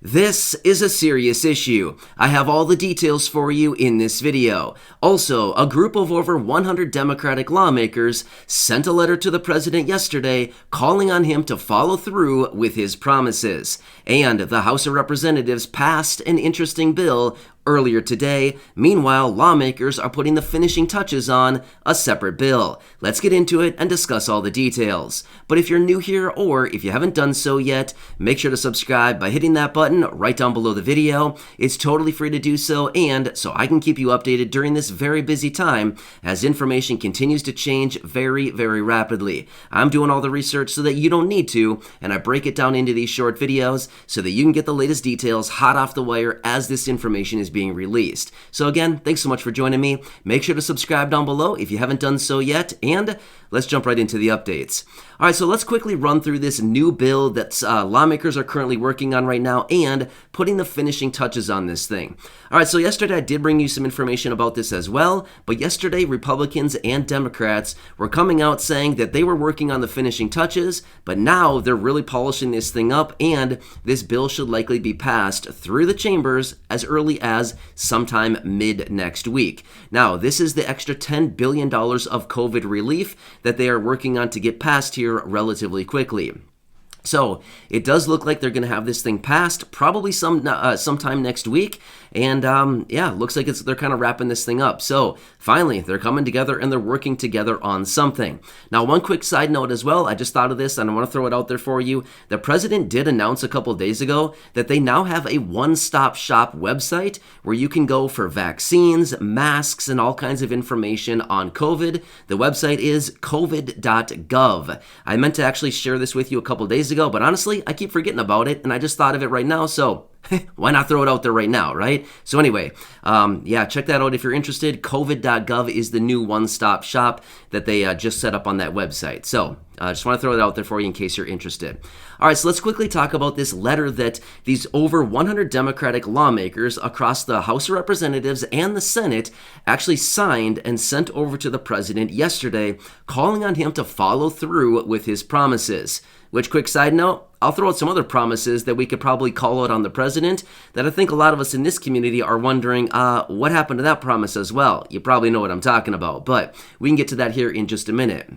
This is a serious issue. I have all the details for you in this video. Also, a group of over 100 Democratic lawmakers sent a letter to the president yesterday calling on him to follow through with his promises. And the House of Representatives passed an interesting bill earlier today. Meanwhile, lawmakers are putting the finishing touches on a separate bill. Let's get into it and discuss all the details. But if you're new here or if you haven't done so yet, make sure to subscribe by hitting that button right down below the video. It's totally free to do so, and so I can keep you updated during this very busy time as information continues to change very, very rapidly. I'm doing all the research so that you don't need to, and I break it down into these short videos so that you can get the latest details hot off the wire as this information is being released. So again, thanks so much for joining me. Make sure to subscribe down below if you haven't done so yet, and let's jump right into the updates. All right, so let's quickly run through this new bill that lawmakers are currently working on right now and putting the finishing touches on this thing. All right, so yesterday I did bring you some information about this as well, but yesterday Republicans and Democrats were coming out saying that they were working on the finishing touches, but now they're really polishing this thing up, and this bill should likely be passed through the chambers as early as sometime mid next week. Now, this is the extra $10 billion of COVID relief that they are working on to get passed here relatively quickly. So it does look like they're going to have this thing passed probably sometime next week. And yeah, looks like they're kind of wrapping this thing up. So finally, they're coming together and they're working together on something. Now, one quick side note as well. I just thought of this and I want to throw it out there for you. The president did announce a couple days ago that they now have a one-stop shop website where you can go for vaccines, masks, and all kinds of information on COVID. The website is COVIDgov. I meant to actually share this with you a couple days ago, but honestly, I keep forgetting about it, and I just thought of it right now, so why not throw it out there right now, right? So anyway, yeah, check that out if you're interested. COVID.gov is the new one-stop shop that they just set up on that website. So I just want to throw it out there for you in case you're interested. All right, so let's quickly talk about this letter that these over 100 Democratic lawmakers across the House of Representatives and the Senate actually signed and sent over to the president yesterday, calling on him to follow through with his promises. Which, quick side note, I'll throw out some other promises that we could probably call out on the president that I think a lot of us in this community are wondering, what happened to that promise as well? You probably know what I'm talking about, but we can get to that here in just a minute.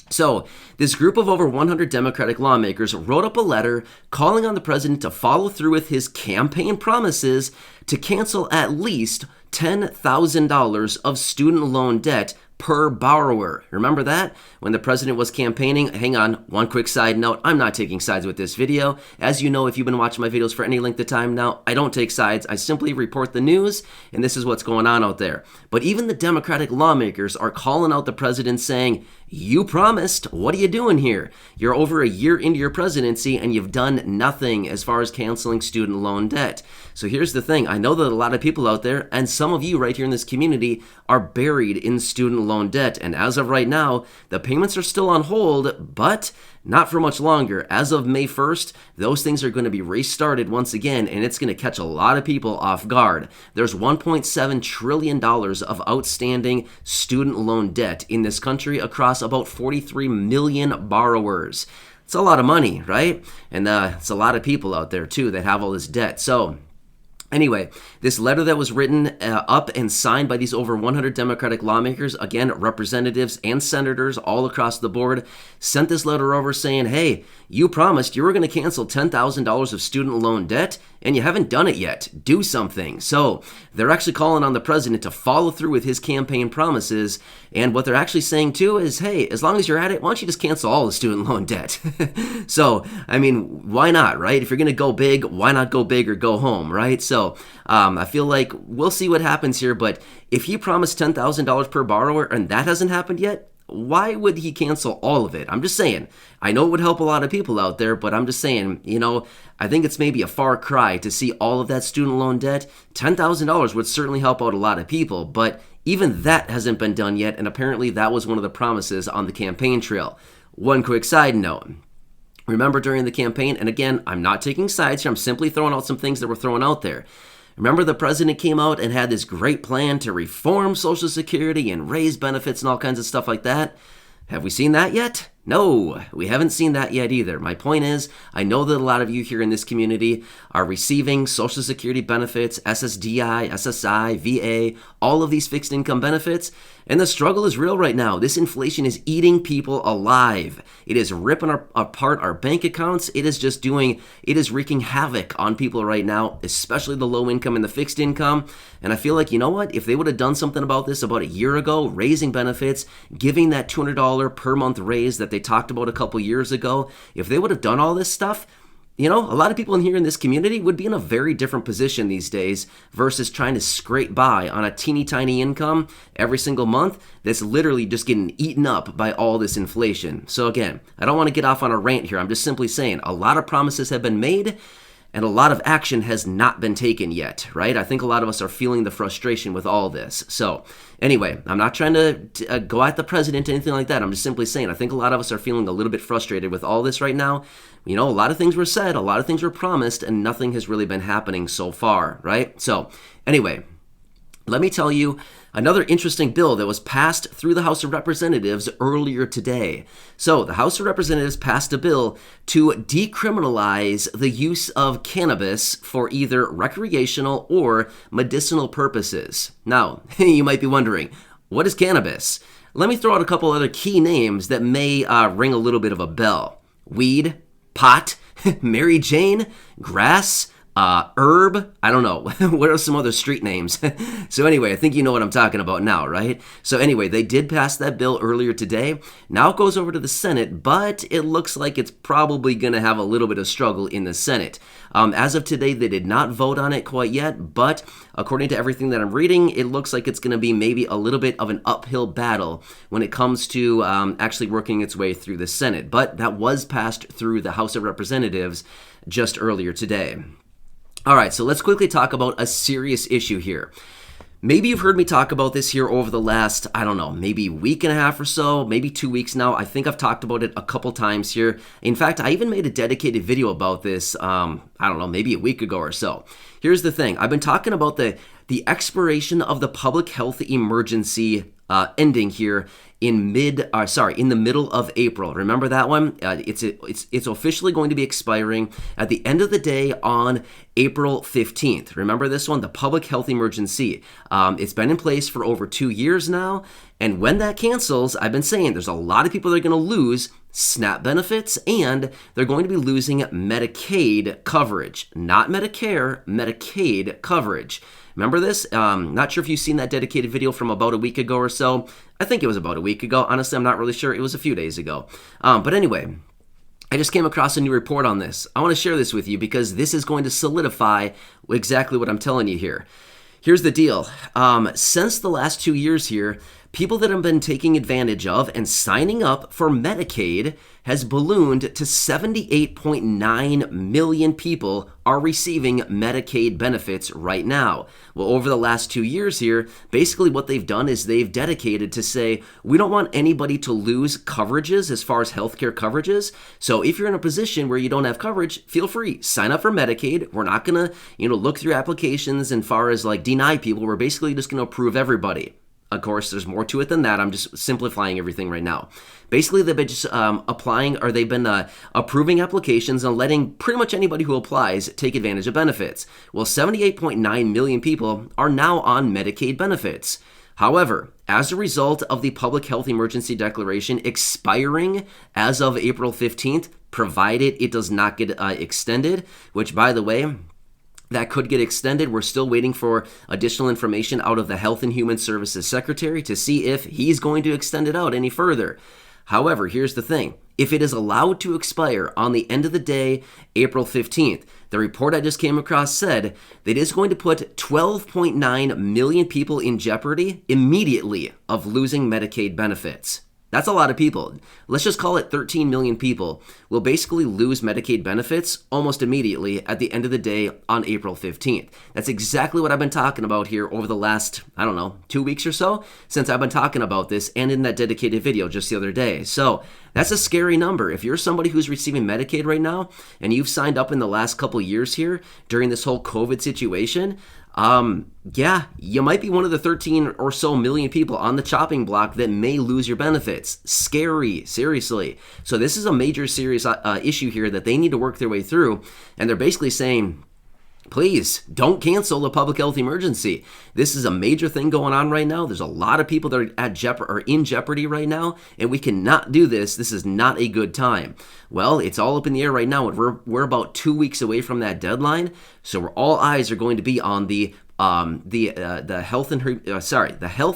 So, this group of over 100 Democratic lawmakers wrote up a letter calling on the president to follow through with his campaign promises to cancel at least $10,000 of student loan debt per borrower. Remember that? When the president was campaigning? Hang on, one quick side note. I'm not taking sides with this video. As you know, if you've been watching my videos for any length of time now, I don't take sides. I simply report the news, and this is what's going on out there. But even the Democratic lawmakers are calling out the president saying, you promised. What are you doing here? You're over a year into your presidency and you've done nothing as far as canceling student loan debt. So here's the thing. I know that a lot of people out there, and some of you right here in this community, are buried in student loan debt. And as of right now, the payments are still on hold, but not for much longer. As of May 1st, those things are going to be restarted once again, and it's going to catch a lot of people off guard. There's $1.7 trillion of outstanding student loan debt in this country across about 43 million borrowers. It's a lot of money, right? And it's a lot of people out there, too, that have all this debt. So anyway, this letter that was written up and signed by these over 100 Democratic lawmakers, again, representatives and senators all across the board, sent this letter over saying, hey, you promised you were going to cancel $10,000 of student loan debt, and you haven't done it yet. Do something. So they're actually calling on the president to follow through with his campaign promises, and what they're actually saying, too, is, hey, as long as you're at it, why don't you just cancel all the student loan debt? So, I mean, why not, right? If you're going to go big, why not go big or go home, right? So I feel like we'll see what happens here, but if he promised $10,000 per borrower and that hasn't happened yet, why would he cancel all of it? I'm just saying. I know it would help a lot of people out there, but I'm just saying, I think it's maybe a far cry to see all of that student loan debt. $10,000 would certainly help out a lot of people, but even that hasn't been done yet, and apparently that was one of the promises on the campaign trail. One quick side note. Remember during the campaign, and again, I'm not taking sides here, I'm simply throwing out some things that were thrown out there. Remember the president came out and had this great plan to reform Social Security and raise benefits and all kinds of stuff like that? Have we seen that yet? No, we haven't seen that yet either. My point is, I know that a lot of you here in this community are receiving Social Security benefits, SSDI, SSI, VA, all of these fixed income benefits, and the struggle is real right now. This inflation is eating people alive. It is ripping apart our bank accounts. It is wreaking havoc on people right now, especially the low income and the fixed income. And I feel like, you know what? If they would have done something about this about a year ago, raising benefits, giving that $200 per month raise that they talked about a couple years ago, if they would have done all this stuff, you know, a lot of people in here in this community would be in a very different position these days versus trying to scrape by on a teeny tiny income every single month that's literally just getting eaten up by all this inflation. So again, I don't want to get off on a rant here. I'm just simply saying a lot of promises have been made and a lot of action has not been taken yet, right? I think a lot of us are feeling the frustration with all this. So anyway, I'm not trying to go at the president or anything like that. I'm just simply saying I think a lot of us are feeling a little bit frustrated with all this right now. You know, a lot of things were said, a lot of things were promised, and nothing has really been happening so far, right? So anyway, let me tell you another interesting bill that was passed through the House of Representatives earlier today. So the House of Representatives passed a bill to decriminalize the use of cannabis for either recreational or medicinal purposes. Now, you might be wondering, what is cannabis? Let me throw out a couple other key names that may ring a little bit of a bell. Weed, pot, Mary Jane, grass, herb, I don't know. What are some other street names? So anyway, I think you know what I'm talking about now, right? So anyway, they did pass that bill earlier today. Now it goes over to the Senate, but it looks like it's probably going to have a little bit of struggle in the Senate. As of today, they did not vote on it quite yet, but according to everything that I'm reading, it looks like it's going to be maybe a little bit of an uphill battle when it comes to actually working its way through the Senate. But that was passed through the House of Representatives just earlier today. All right, so let's quickly talk about a serious issue here. Maybe you've heard me talk about this here over the last, I don't know, maybe week and a half or so, maybe 2 weeks now. I think I've talked about it a couple times here. In fact, I even made a dedicated video about this, I don't know, maybe a week ago or so. Here's the thing. I've been talking about the expiration of the public health emergency ending here in the middle of April. Remember that one? It's officially going to be expiring at the end of the day on April 15th. Remember this one? The public health emergency. It's been in place for over 2 years now. And when that cancels, I've been saying there's a lot of people that are going to lose SNAP benefits and they're going to be losing Medicaid coverage. Not Medicare, Medicaid coverage. Remember this? Not sure if you've seen that dedicated video from about a week ago or so. I think it was about a week ago. Honestly, I'm not really sure. It was a few days ago. But anyway, I just came across a new report on this. I want to share this with you because this is going to solidify exactly what I'm telling you here. Here's the deal. Since the last 2 years here, people that have been taking advantage of and signing up for Medicaid has ballooned to 78.9 million people are receiving Medicaid benefits right now. Well, over the last 2 years here, basically what they've done is they've dedicated to say, we don't want anybody to lose coverages as far as healthcare coverages. So if you're in a position where you don't have coverage, feel free, sign up for Medicaid. We're not going to, look through applications and far as like deny people. We're basically just going to approve everybody. Of course, there's more to it than that. I'm just simplifying everything right now. Basically, they've been just approving applications and letting pretty much anybody who applies take advantage of benefits. Well, 78.9 million people are now on Medicaid benefits. However, as a result of the public health emergency declaration expiring as of April 15th, provided it does not get extended, which, by the way, that could get extended. We're still waiting for additional information out of the Health and Human Services Secretary to see if he's going to extend it out any further. However, here's the thing. If it is allowed to expire on the end of the day, April 15th, the report I just came across said that it is going to put 12.9 million people in jeopardy immediately of losing Medicaid benefits. That's a lot of people. Let's just call it 13 million people will basically lose Medicaid benefits almost immediately at the end of the day on April 15th. That's exactly what I've been talking about here over the last, 2 weeks or so since I've been talking about this and in that dedicated video just the other day. So that's a scary number. If you're somebody who's receiving Medicaid right now and you've signed up in the last couple years here during this whole COVID situation, yeah, you might be one of the 13 or so million people on the chopping block that may lose your benefits. Scary, seriously. So this is a major serious issue here that they need to work their way through, and they're basically saying, please don't cancel the public health emergency. This is a major thing going on right now. There's a lot of people that are in jeopardy right now, and we cannot do this. This is not a good time. Well, it's all up in the air right now, and we're about 2 weeks away from that deadline. So all eyes are going to be on the Health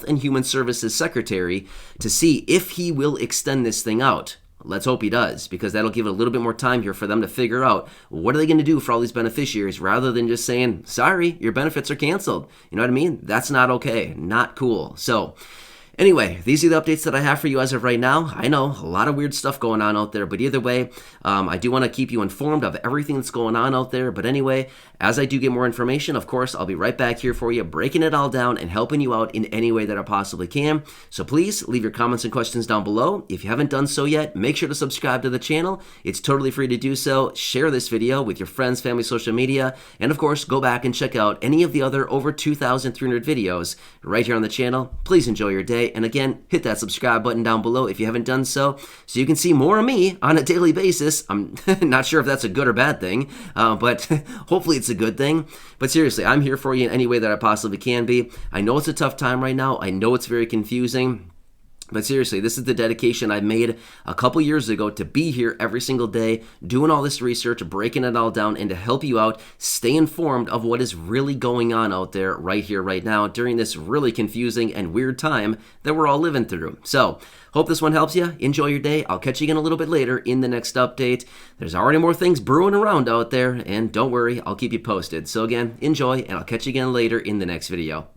and Human Services Secretary to see if he will extend this thing out. Let's hope he does, because that'll give it a little bit more time here for them to figure out what are they going to do for all these beneficiaries, rather than just saying, sorry, your benefits are canceled. You know what I mean? That's not okay. Not cool. So anyway, these are the updates that I have for you as of right now. I know, a lot of weird stuff going on out there, but either way, I do want to keep you informed of everything that's going on out there. But anyway, as I do get more information, of course, I'll be right back here for you, breaking it all down and helping you out in any way that I possibly can. So please leave your comments and questions down below. If you haven't done so yet, make sure to subscribe to the channel. It's totally free to do so. Share this video with your friends, family, social media, and of course, go back and check out any of the other over 2,300 videos right here on the channel. Please enjoy your day. And again, hit that subscribe button down below if you haven't done so you can see more of me on a daily basis. I'm not sure if that's a good or bad thing, but hopefully it's a good thing. But seriously, I'm here for you in any way that I possibly can be. I know it's a tough time right now. I know it's very confusing. But seriously, this is the dedication I made a couple years ago to be here every single day, doing all this research, breaking it all down, and to help you out, stay informed of what is really going on out there right here, right now, during this really confusing and weird time that we're all living through. So, hope this one helps you. Enjoy your day. I'll catch you again a little bit later in the next update. There's already more things brewing around out there, and don't worry, I'll keep you posted. So again, enjoy, and I'll catch you again later in the next video.